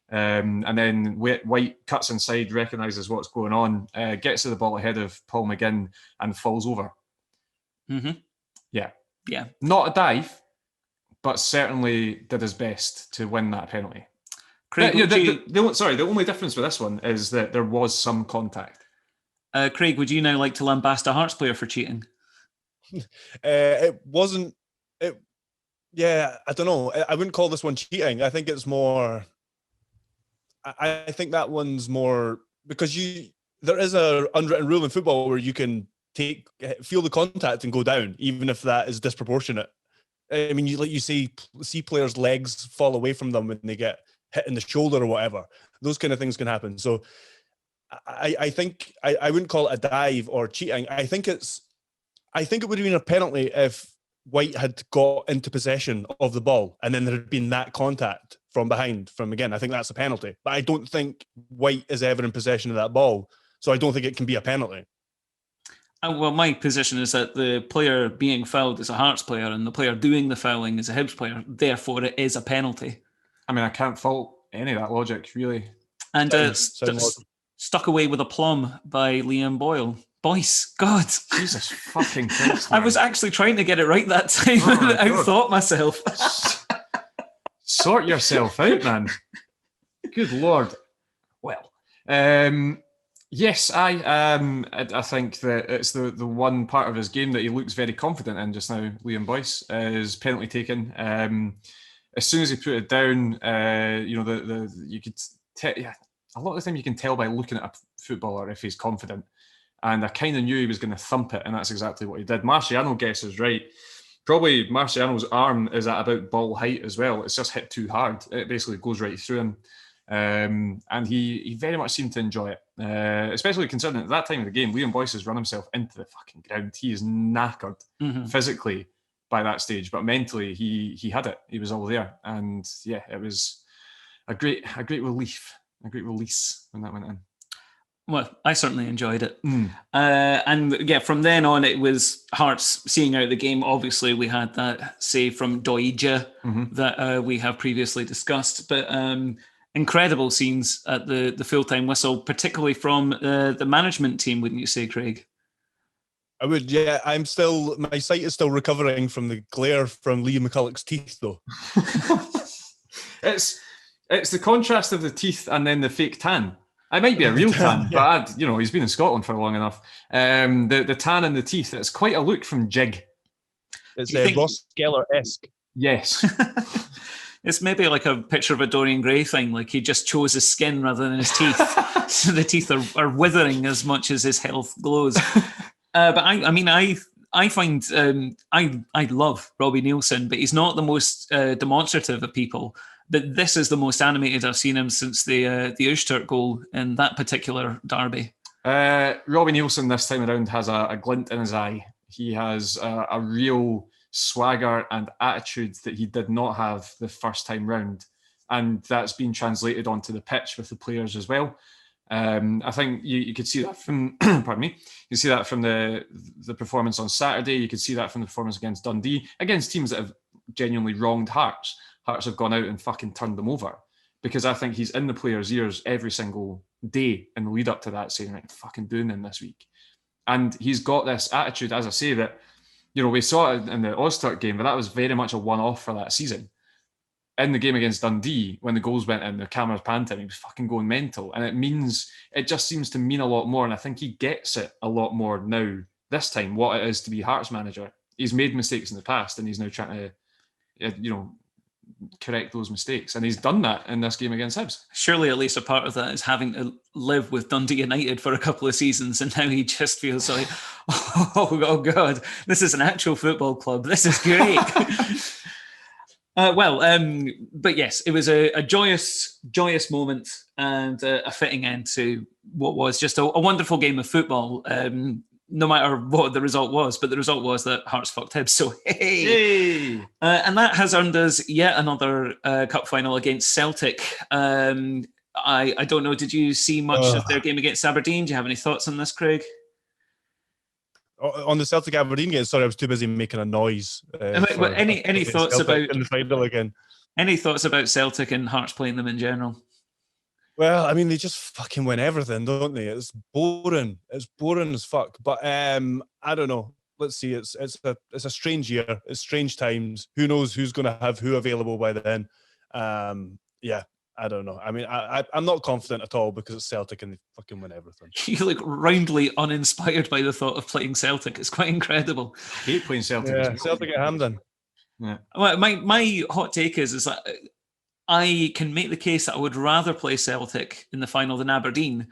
and then White cuts inside, recognises what's going on, gets to the ball ahead of Paul McGinn and falls over. Mm-hmm. Yeah. Not a dive, but certainly did his best to win that penalty. Craig, the only difference with this one is that there was some contact. Craig, would you now like to lambast a Hearts player for cheating? It wasn't. I don't know. I wouldn't call this one cheating. I think it's more. I think that one's more because there is a unwritten rule in football where you can feel the contact and go down, even if that is disproportionate. I mean, you see players' legs fall away from them when they get hit in the shoulder or whatever. Those kind of things can happen. So I think I wouldn't call it a dive or cheating. I think it would have been a penalty if White had got into possession of the ball and then there had been that contact from behind from McGinn. I think that's a penalty. But I don't think White is ever in possession of that ball. So I don't think it can be a penalty. Well, my position is that the player being fouled is a Hearts player and the player doing the fouling is a Hibs player. Therefore, it is a penalty. I mean, I can't fault any of that logic, really. And stuck away with aplomb by Liam Boyle. Boyce, God. Jesus fucking Christ. I was actually trying to get it right that time. I outthought myself. Sort yourself out, man. Good Lord. Well, yes, I think that it's the one part of his game that he looks very confident in just now, Liam Boyce, is penalty taken. As soon as he put it down, you could a lot of the time you can tell by looking at a footballer if he's confident. And I kind of knew he was going to thump it, and that's exactly what he did. Marciano guesses right. Probably Marciano's arm is at about ball height as well. It's just hit too hard. It basically goes right through him. And he very much seemed to enjoy it, especially considering at that time of the game, Liam Boyce has run himself into the fucking ground. He is knackered physically by that stage, but mentally he had it. He was all there, and yeah, it was a great relief, a great release when that went in. Well, I certainly enjoyed it. And yeah, from then on, it was Hearts seeing out the game. Obviously, we had that save from Doidge that we have previously discussed, but incredible scenes at the full-time whistle, particularly from the management team, wouldn't you say, Craig? I would, yeah. My sight is still recovering from the glare from Liam McCulloch's teeth, though. It's the contrast of the teeth and then the fake tan. I might be a real tan, but he's been in Scotland for long enough. The tan in the teeth, it's quite a look from Jig. It's Ross Geller-esque. Yes. It's maybe like a picture of a Dorian Gray thing, like he just chose his skin rather than his teeth. So the teeth are withering as much as his health glows. But I find I love Robbie Nielsen, but he's not the most demonstrative of people. But this is the most animated I've seen him since the Öztürk goal in that particular derby. Robbie Nielsen this time around has a glint in his eye. He has a real swagger and attitude that he did not have the first time round, and that's been translated onto the pitch with the players as well. I think you could see that from pardon me, you see that from the performance on Saturday. You could see that from the performance against Dundee, against teams that have genuinely wronged Hearts. Hearts have gone out and fucking turned them over, because I think he's in the players' ears every single day in the lead up to that, saying, right, fucking doing them this week. And he's got this attitude, as I say, that we saw it in the Öztürk game, but that was very much a one-off for that season. In the game against Dundee, when the goals went in, the cameras panned him, he was fucking going mental. And it just seems to mean a lot more. And I think he gets it a lot more now, this time, what it is to be Hearts manager. He's made mistakes in the past, and he's now trying to, correct those mistakes. And he's done that in this game against Hibs. Surely at least a part of that is having to live with Dundee United for a couple of seasons, and now he just feels like, oh God, this is an actual football club. This is great. But yes, it was a joyous moment and a fitting end to what was just a wonderful game of football. No matter what the result was, but the result was that Hearts fucked Hibs. So hey. And that has earned us yet another cup final against Celtic. I don't know. Did you see much of their game against Aberdeen? Do you have any thoughts on this, Craig? On the Celtic Aberdeen game, sorry, I was too busy making a noise. Any thoughts Celtic about in the final again? Any thoughts about Celtic and Hearts playing them in general? Well, I mean, they just fucking win everything, don't they? It's boring. It's boring as fuck. But I don't know. Let's see. It's a strange year. It's strange times. Who knows who's going to have who available by then? Yeah, I don't know. I mean, I'm not confident at all because it's Celtic and they fucking win everything. You look roundly uninspired by the thought of playing Celtic. It's quite incredible. I hate playing Celtic. Yeah, Celtic at Hampden. Yeah. Well, my hot take is that I can make the case that I would rather play Celtic in the final than Aberdeen,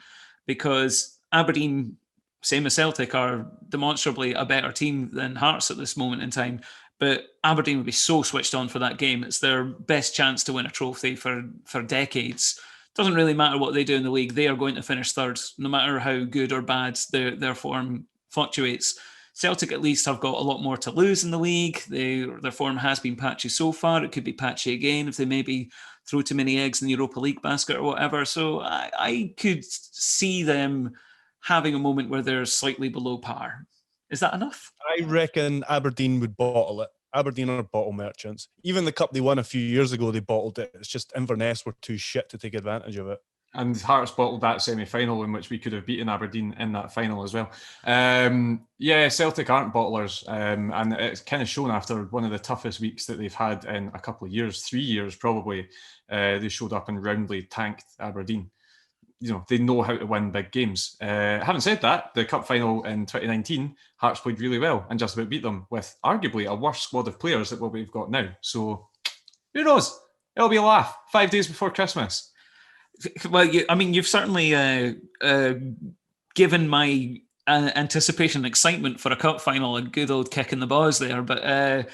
because Aberdeen, same as Celtic, are demonstrably a better team than Hearts at this moment in time. But Aberdeen would be so switched on for that game. It's their best chance to win a trophy for decades. Doesn't really matter what they do in the league. They are going to finish third, no matter how good or bad their form fluctuates. Celtic at least have got a lot more to lose in the league. Their form has been patchy so far. It could be patchy again if they maybe throw too many eggs in the Europa League basket or whatever. So I could see them having a moment where they're slightly below par. Is that enough? I reckon Aberdeen would bottle it. Aberdeen are bottle merchants. Even the cup they won a few years ago, they bottled it. It's just Inverness were too shit to take advantage of it. And Hearts bottled that semi-final in which we could have beaten Aberdeen in that final as well. Yeah, Celtic aren't bottlers. And it's kind of shown after one of the toughest weeks that they've had in a couple of years, 3 years probably. They showed up and roundly tanked Aberdeen. They know how to win big games. Having said that, the cup final in 2019, Hearts played really well and just about beat them with arguably a worse squad of players than what we've got now. So who knows? It'll be a laugh. 5 days before Christmas. Well, you've certainly given my anticipation and excitement for a cup final a good old kick in the balls there. But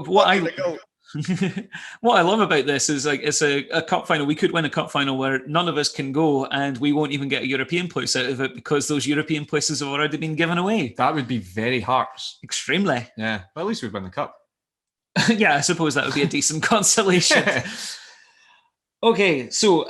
what I love about this is it's a cup final. We could win a cup final where none of us can go, and we won't even get a European place out of it because those European places have already been given away. That would be very Hearts. Extremely. Yeah, but at least we've won the cup. Yeah, I suppose that would be a decent consolation. Okay, so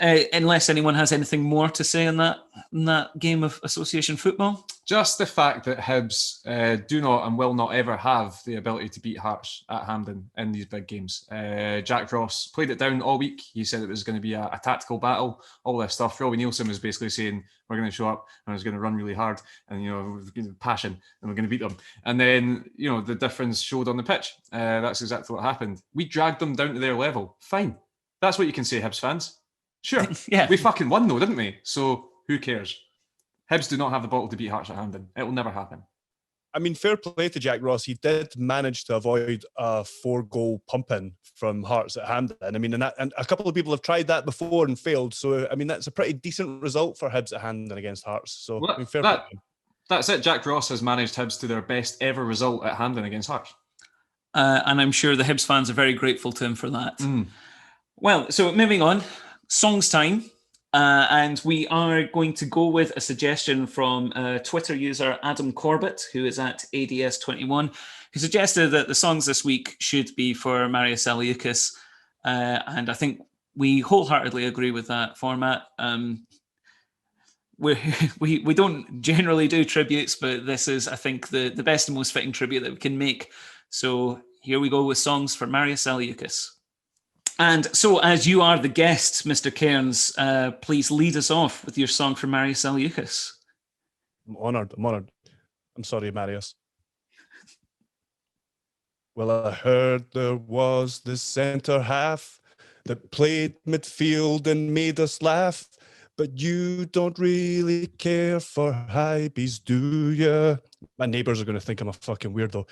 unless anyone has anything more to say on that game of association football? Just the fact that Hibs do not and will not ever have the ability to beat Hearts at Hampden in these big games. Jack Ross played it down all week. He said it was going to be a tactical battle, all this stuff. Robbie Nielsen was basically saying, we're going to show up and we're going to run really hard and, with passion, and we're going to beat them. And then, the difference showed on the pitch. That's exactly what happened. We dragged them down to their level. Fine. That's what you can say, Hibs fans. Sure. Yeah. We fucking won though, didn't we? So who cares? Hibs do not have the bottle to beat Hearts at Hampden. It will never happen. I mean, fair play to Jack Ross. He did manage to avoid a 4-goal pumping from Hearts at Hampden. I mean, and a couple of people have tried that before and failed. So, I mean, that's a pretty decent result for Hibs at Hampden against Hearts. So, Well, I mean, fair play. That's it. Jack Ross has managed Hibs to their best ever result at Hampden against Hearts. And I'm sure the Hibs fans are very grateful to him for that. Mm. Well, so moving on, songs time. And we are going to go with a suggestion from Twitter user Adam Corbett, who is at ADS21, who suggested that the songs this week should be for Marius Žaliūkas. And I think we wholeheartedly agree with that format. We don't generally do tributes, but this is, I think, the best and most fitting tribute that we can make. So here we go with songs for Marius Žaliūkas. And so, as you are the guest, Mr. Cairns, please lead us off with your song for Marius Žaliūkas. I'm honoured. I'm sorry, Marius. Well, I heard there was this centre half that played midfield and made us laugh. But you don't really care for Hibs, do you? My neighbours are going to think I'm a fucking weirdo.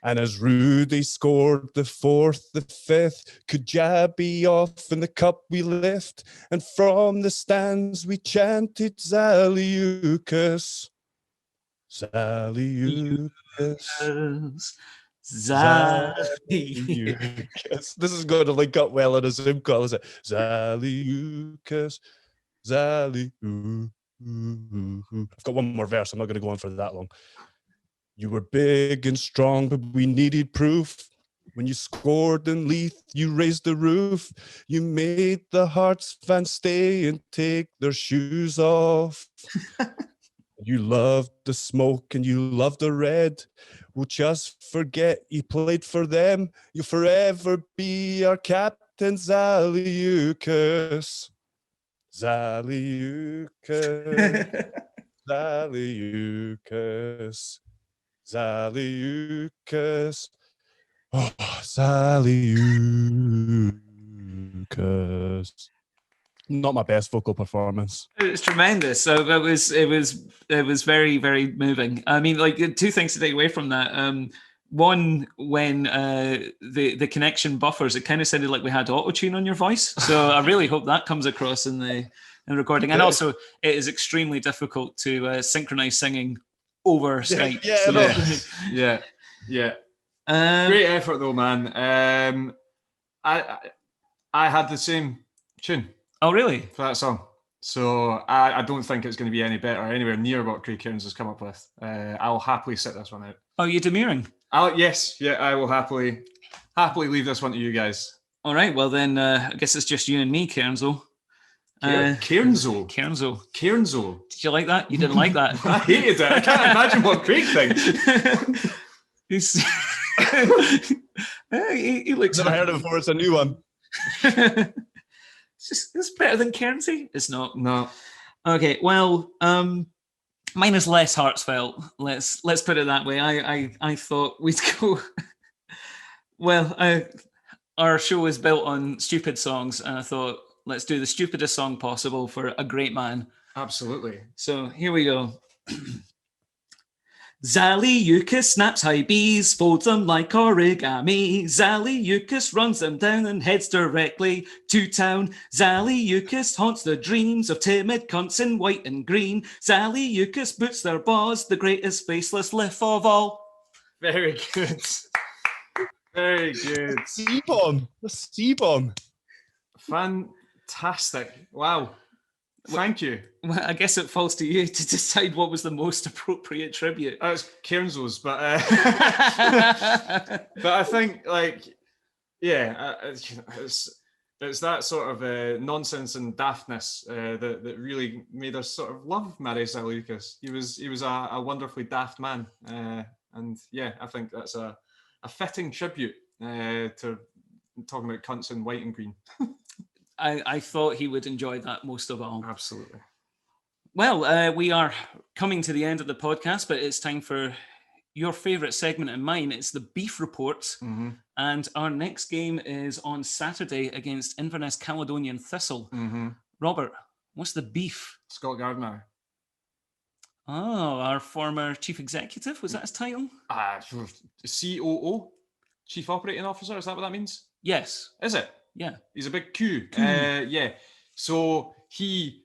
And as Rudy scored the 4th, the 5th, could ya be off in the cup we lift? And from the stands we chanted Zaliukas. Zaliukas. Zaliukas. This is going to link up well in a Zoom call, is it? Zaliukas. Zaliukas. I've got one more verse. I'm not going to go on for that long. You were big and strong, but we needed proof. When you scored in Leith, you raised the roof. You made the Hearts fans stay and take their shoes off. You loved the smoke and you loved the red. We'll just forget you played for them. You'll forever be our captain, Zaliukas. Zaliukas. Zaliukas. Zaliukas. Oh, Zaliukas. Not my best vocal performance. It was tremendous. So it was very, very moving. I mean, like, two things to take away from that. One, when the connection buffers, it kind of sounded like we had auto-tune on your voice. So I really hope that comes across in the recording. And also, it is extremely difficult to synchronize singing over Skype. Yeah. Great effort though, man. I had the same tune. Oh, really? For that song. So I don't think it's going to be any better, anywhere near what Craig Cairns has come up with. I'll happily sit this one out. Oh, you're demurring? Yes, I will happily leave this one to you guys. All right, well then, I guess it's just you and me, Cairnso. Cairnso. Did you like that? You didn't like that? I hated it. I can't imagine what Craig thinks. he looks. Never heard it before. It's a new one. It's better than Cairnsy. It's not. No. Okay. Well, mine is less heartfelt. Let's put it that way. I thought we'd go. Well, our show is built on stupid songs, and I thought, let's do the stupidest song possible for a great man. Absolutely. So here we go. Zaliukas snaps high bees, folds them like origami. Zaliukas runs them down and heads directly to town. Zaliukas haunts the dreams of timid cunts in white and green. Zaliukas boots their paws, the greatest faceless lift of all. Very good. Very good. C-bomb. The C-bomb. Fantastic. Wow. Thank you. Well, I guess it falls to you to decide what was the most appropriate tribute. It's Cairns's, but but I think, like, yeah, it's that sort of nonsense and daftness that really made us sort of love Marius Žaliūkas. He was a wonderfully daft man, and yeah, I think that's a fitting tribute to talking about cunts in white and green. I thought he would enjoy that most of all. Absolutely. Well, we are coming to the end of the podcast, but it's time for your favourite segment and mine. It's the Beef Report. Mm-hmm. And our next game is on Saturday against Inverness Caledonian Thistle. Mm-hmm. Robert, what's the beef? Scott Gardner. Oh, our former chief executive, was that his title? COO, Chief Operating Officer, is that what that means? Yes. Is it? Yeah. He's a big Q. Yeah. So he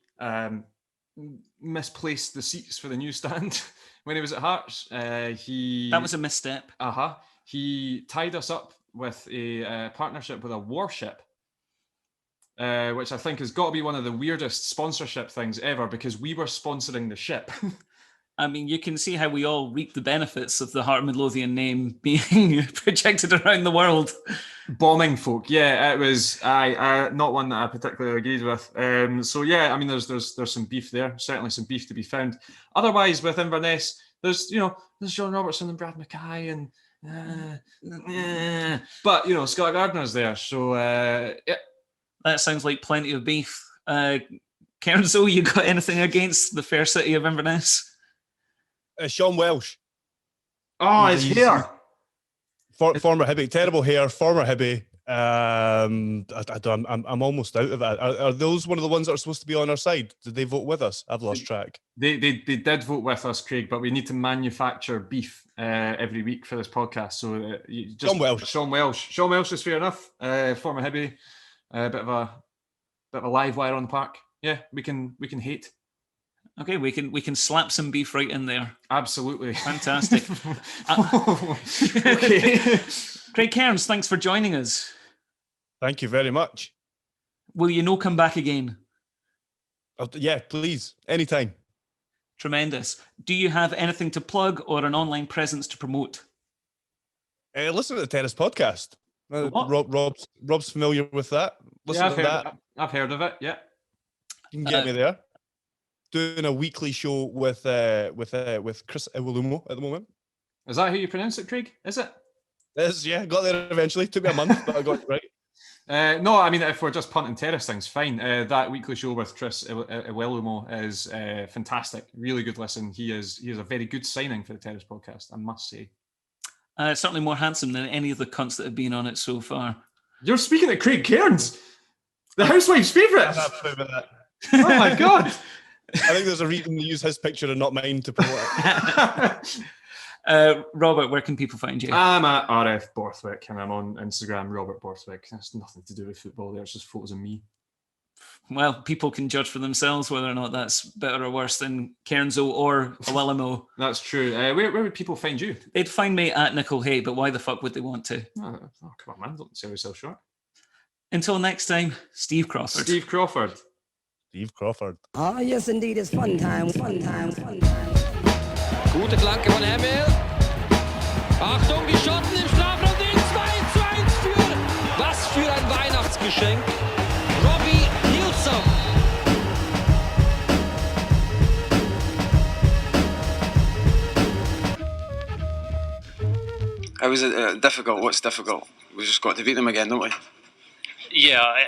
misplaced the seats for the newsstand when he was at Hearts. That was a misstep. He tied us up with a partnership with a warship, which I think has got to be one of the weirdest sponsorship things ever, because we were sponsoring the ship. I mean, you can see how we all reap the benefits of the Heart of Midlothian name being projected around the world. Bombing folk, yeah, it was not one that I particularly agreed with. So yeah, I mean, there's some beef there, certainly some beef to be found. Otherwise, with Inverness, there's John Robertson and Brad Mackay and but Scott Gardner's there, so yeah. That sounds like plenty of beef. Cairns, you got anything against the fair city of Inverness? Sean Welsh. Oh, his hair. Former Hibby, terrible hair. Former Hibby. I'm almost out of it. Are those one of the ones that are supposed to be on our side? Did they vote with us? I've lost track. They did vote with us, Craig, but we need to manufacture beef every week for this podcast. So Sean Welsh. Sean Welsh is fair enough. Former Hibby, a bit of a live wire on the park. Yeah, we can hate. Okay, we can slap some beef right in there. Absolutely. Fantastic. Okay. Craig Cairns, thanks for joining us. Thank you very much. Will you come back again? Yeah, please. Anytime. Tremendous. Do you have anything to plug or an online presence to promote? Listen to the Terrace podcast. Rob's familiar with that. Listen to that. I've heard of it, yeah. You can get me there. Doing a weekly show with Chris Iwalumo at the moment. Is that how you pronounce it, Craig? Is it? Yeah, got there eventually. Took me a month, but I got it right. No, I mean, if we're just punting terrace things, fine. That weekly show with Chris Iwalumo is fantastic. Really good listen. He is a very good signing for the Terrace podcast, I must say. Certainly more handsome than any of the cunts that have been on it so far. You're speaking of Craig Cairns, the housewife's favourite. Oh my God. I think there's a reason to use his picture and not mine to promote it. Robert, where can people find you? I'm at RF Borthwick and I'm on Instagram, Robert Borthwick. That's nothing to do with football there. It's just photos of me. Well, people can judge for themselves whether or not that's better or worse than Cairnso or Iwalumo. That's true. Where would people find you? They'd find me at Nickel Hay, but why the fuck would they want to? Oh, come on, man. Don't sell yourself short. Until next time, Steve Crawford. Steve Crawford. Ah, yes, indeed. It's fun time. Gute Flanke von Hemmel. Achtung, die Schotten im Strafraum, den 2:1 führen. Was für ein Weihnachtsgeschenk. Robbie Nilsson. How was it difficult? What's difficult? We just got to beat them again, don't we? Yeah.